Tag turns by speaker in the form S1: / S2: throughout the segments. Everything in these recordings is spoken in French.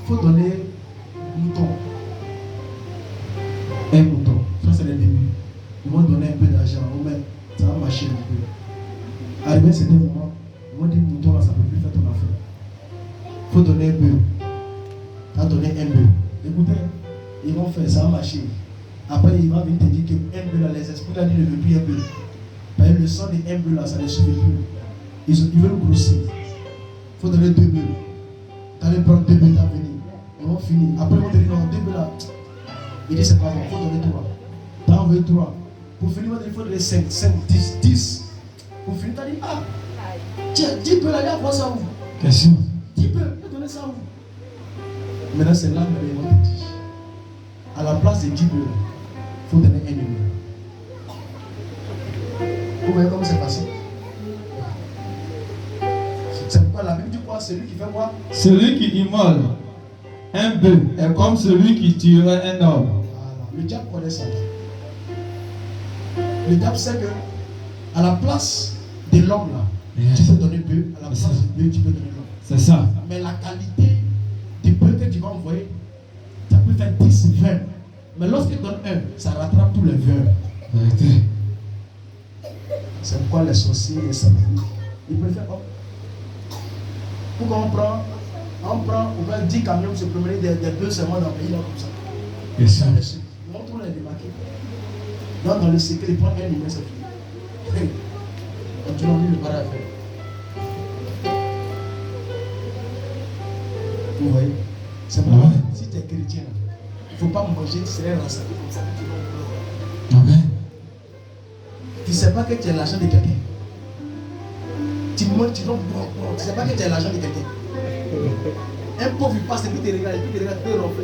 S1: faut donner mouton. Un mouton. Ça, c'est le début. Ils vont donner un peu d'argent. Ça va marcher un peu. Arrivé à ce moment, ils vont dire mouton là, ça ne peut plus faire ton affaire. Il faut donner un bœuf. Tu as donné un bœuf. Écoutez, ils vont faire ça, va marcher. Après, il va venir te dire qu'un bœuf là, les esprits là, ils ne veulent plus un bœuf. Parce que le sang des un bœuf là, ça ne suffit plus. Ils veulent grossir. Il faut donner 2 bœufs. Tu allais prendre 2 bœufs, tu vas venir. Ils vont finir. Après, ils vont te dire non, 2 bœufs là. Il dit c'est pas bon, il faut donner 3. Tu as envoyé 3. Pour finir, il faut donner 5, 10. Pour finir, tu as dit ah, tiens, 10 bœufs là, il y a quoi ça où?
S2: Question.
S1: 10 bœufs, il faut donner ça où? Maintenant, c'est là que ils vont te dire. À la place de 10 bœufs, il faut donner un numéro. Vous voyez comment c'est facile? C'est pourquoi la Bible dit quoi? Celui qui fait quoi?
S2: Celui qui immole un bœuf est comme celui qui tuerait un homme.
S1: Voilà. Le diable connaît ça. Le diable sait que à la place de l'homme là, tu peux donner bœuf. À la place de bœuf, tu peux donner l'homme.
S2: C'est ça.
S1: Mais la qualité du bœuf que tu vas envoyer, ça peut faire 10, 20. Mais lorsqu'il donne un, ça rattrape tous les 20.
S2: Vérité.
S1: C'est pourquoi les sorciers, les sables, ils préfèrent. Pourquoi on va 10 camions se promener des bœufs seulement dans le pays là comme ça.
S2: Bien sûr.
S1: On trouve les démarqués. Dans le secret, il prend un numéro, c'est fini. Continuons le pareil à faire. Vous voyez? C'est pourquoi si tu es chrétien, il ne faut pas manger, tu serais rassasié comme ça.
S2: Amen.
S1: Tu ne sais pas que tu as l'argent de quelqu'un. Tu manges, tu donnes bon. Tu ne sais pas que tu as l'argent de quelqu'un. Un pauvre il passe et puis tu regardes, tu ronfles.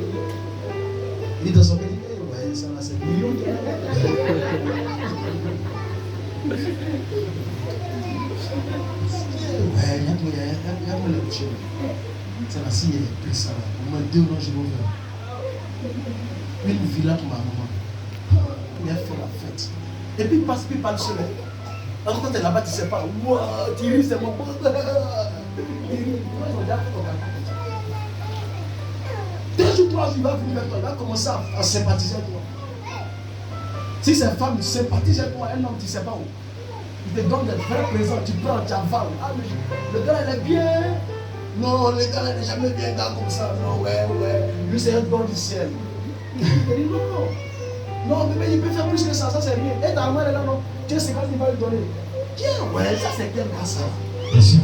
S1: Il dit dans son cœur, ouais, ça va, c'est million. Ouais, il y a le coucher. Ça va, si il est pris ça, au moins 2 mois, je vais faire. Une villa pour ma maman. Il a fait la fête. Et puis il passe, puis il parle seul. Alors quand tu es là-bas, tu ne sais pas. Waouh, tu ris, c'est mon bon. Tu ris. 2 jours, 3 jours, il va venir vers toi. Il va commencer à sympathiser avec toi. Si c'est une femme, il sympathise avec toi. Un homme, tu ne sais pas où. Il te donne des vrais présents. Tu prends, tu avales. Ah, mais le gars, il est bien. Non, le gars, il n'est jamais bien dans comme ça. Non, ouais. Lui, c'est un don du ciel. Il te dit non. Non, mais il peut faire plus que ça, ça c'est rien. Et ta mère est là, non. Tiens, c'est quand il va lui donner. Tiens, ouais, ça c'est quel cas ça.
S2: Bien sûr.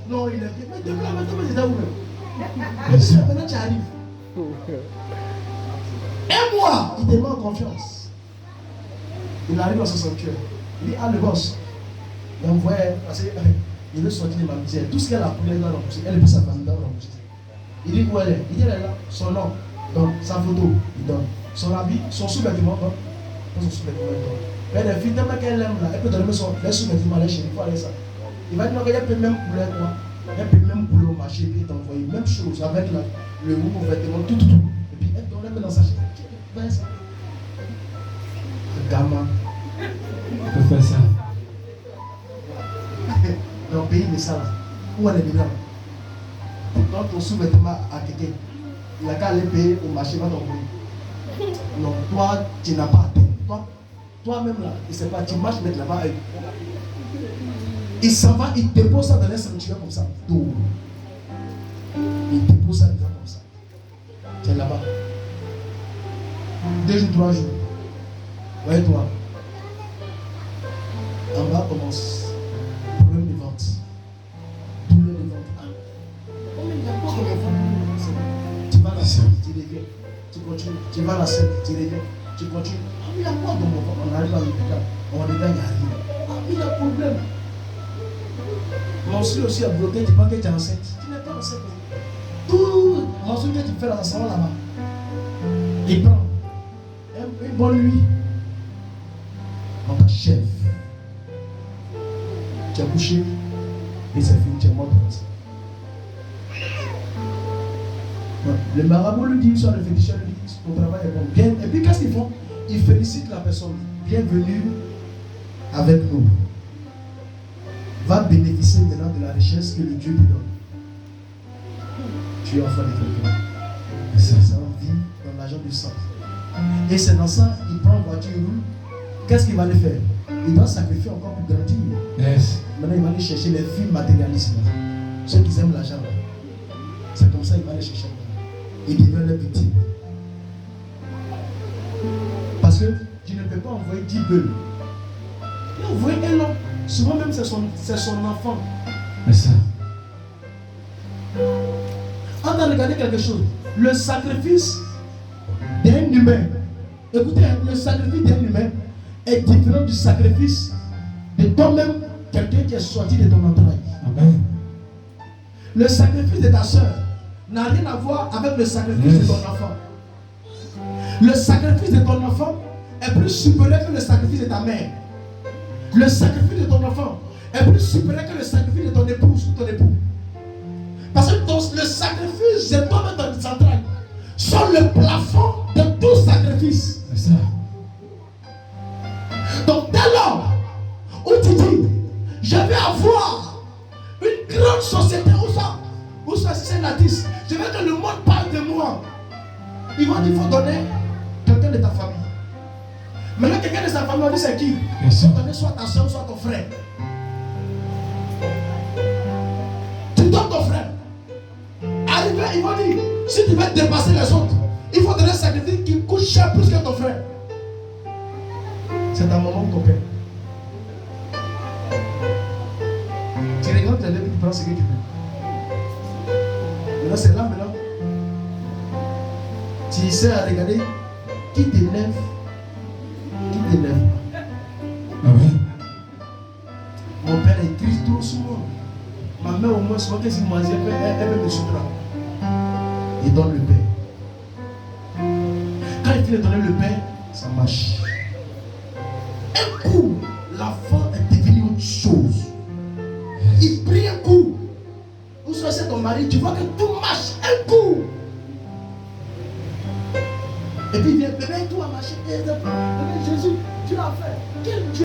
S1: Non, il est bien. Mais depuis là, maintenant, c'est là où même.
S2: Bien sûr.
S1: Maintenant, tu arrives. Un mois, il te met en confiance. Il arrive dans son sanctuaire. Il dit, ah, le boss. Il envoie, parce qu'il veut sortir de ma misère. Tout ce qu'elle a appris dans la poussière, elle est pour sa famille dans la poussière. Il dit, où elle est? Il dit, elle est là. Son nom, donc sa photo, il donne. Son habit, son sous-vêtement, pas son sous-vêtement. Mais les filles, tellement qu'elle aime là, elle peut donner les sous-vêtements à la chaîne, il faut aller ça. Il va dire non, qu'elle peut même couleur quoi. Elle peut même couler au marché et t'envoyer. Même chose avec le haut vêtement, tout. Et puis elle donne dans sa chaîne. Ben ça. Le gamin.
S2: On peut faire ça.
S1: Dans le pays de ça là, où elle est dedans. Quand ton sous-vêtement a quelqu'un, il a qu'à aller payer au marché, va t'envoyer. Non, toi, tu n'as pas atteint. Toi-même là, il ne sait pas, tu marches mettre là-bas. Il s'en va, il dépose ça dans les sanctuaires comme ça. Tout. Il dépose ça comme ça. Tu es là-bas. 2 jours, 3 jours. Voyez-toi. En bas commence. Problème de vente. Douleur de vente. Ah. Oh, mais il y a quoi comme vente? Tu vas là, tu reviens. Tu continues, tu vas à la scène, tu reviens, tu continues. Ah, mais il y a quoi dans mon ventre? On arrive à l'hôpital, on regarde, il n'y a rien. Ah, mais il y a problème. Mon soeur aussi a bloqué, tu penses que tu es enceinte. Tu n'es pas enceinte. Tout mon soeur que tu fais dans salon là-bas, il prend une bonne nuit. On t'achève. Tu as couché et c'est fini, tu es mort comme ça. Le marabout lui dit, soit le féticheur lui dit, ton travail est bon. Bien. Et puis qu'est-ce qu'ils font? Ils félicitent la personne. Bienvenue avec nous. Va bénéficier maintenant de la richesse que le Dieu te donne. Tu es enfant de quelqu'un. Ça vit dans l'argent du sang. Et c'est dans ça, il prend une voiture, il roule. Qu'est-ce qu'il va aller faire? Il doit sacrifier encore pour grandir.
S2: Yes.
S1: Maintenant, il va aller chercher les filles matérialistes. Ceux qui aiment l'argent. C'est comme ça qu'il va aller chercher. Il devient leur victime. Parce que tu ne peux pas envoyer 10 bœufs. Il a envoyé un homme. Souvent même c'est son enfant.
S2: C'est ça.
S1: On a regardé quelque chose. Le sacrifice d'un humain. Écoutez, le sacrifice d'un humain est différent du sacrifice de toi-même, quelqu'un qui est sorti de ton entourage.
S2: Amen.
S1: Le sacrifice de ta soeur n'a rien à voir avec le sacrifice de ton enfant. Le sacrifice de ton enfant est plus supérieur que le sacrifice de ta mère. Le sacrifice de ton enfant est plus supérieur que le sacrifice de ton épouse ou ton époux. Parce que le sacrifice de toi-même dans tes entrailles sont le plafond de tout sacrifice.
S2: C'est ça.
S1: Donc dès lors où tu dis, je vais avoir une grande société où ça c'est un artiste, je veux que le monde parle de moi. Ils vont dire, il faut donner quelqu'un de ta famille. Maintenant, quelqu'un de sa famille, on dit c'est qui? Il faut donner soit ta soeur, soit ton frère. Tu donnes ton frère. Arrivé, ils vont dire, si tu veux dépasser les autres, il faut donner un sacrifice qui coûte cher plus que ton frère. C'est ta maman ou ton père. Tu regardes tes lèvres, tu prends ce que tu veux. Maintenant, c'est là, maintenant. Tu sais à regarder qui t'énerve, qui t'énerve.
S2: Amen.
S1: Mon père est triste trop souvent. Ma mère, au moins, souvent, qu'est-ce qu'il m'a dit? Elle veut me soutenir. Il donne le pain. Quand il finit de donner le pain, ça marche. Un coup, l'enfant est devenu autre chose. Il prie un coup. Vous choisissez ton mari, tu vois que tout marche un coup. Et puis il vient, bébé, tout a marché. Bébé, Jésus, tu l'as fait. Quel Dieu.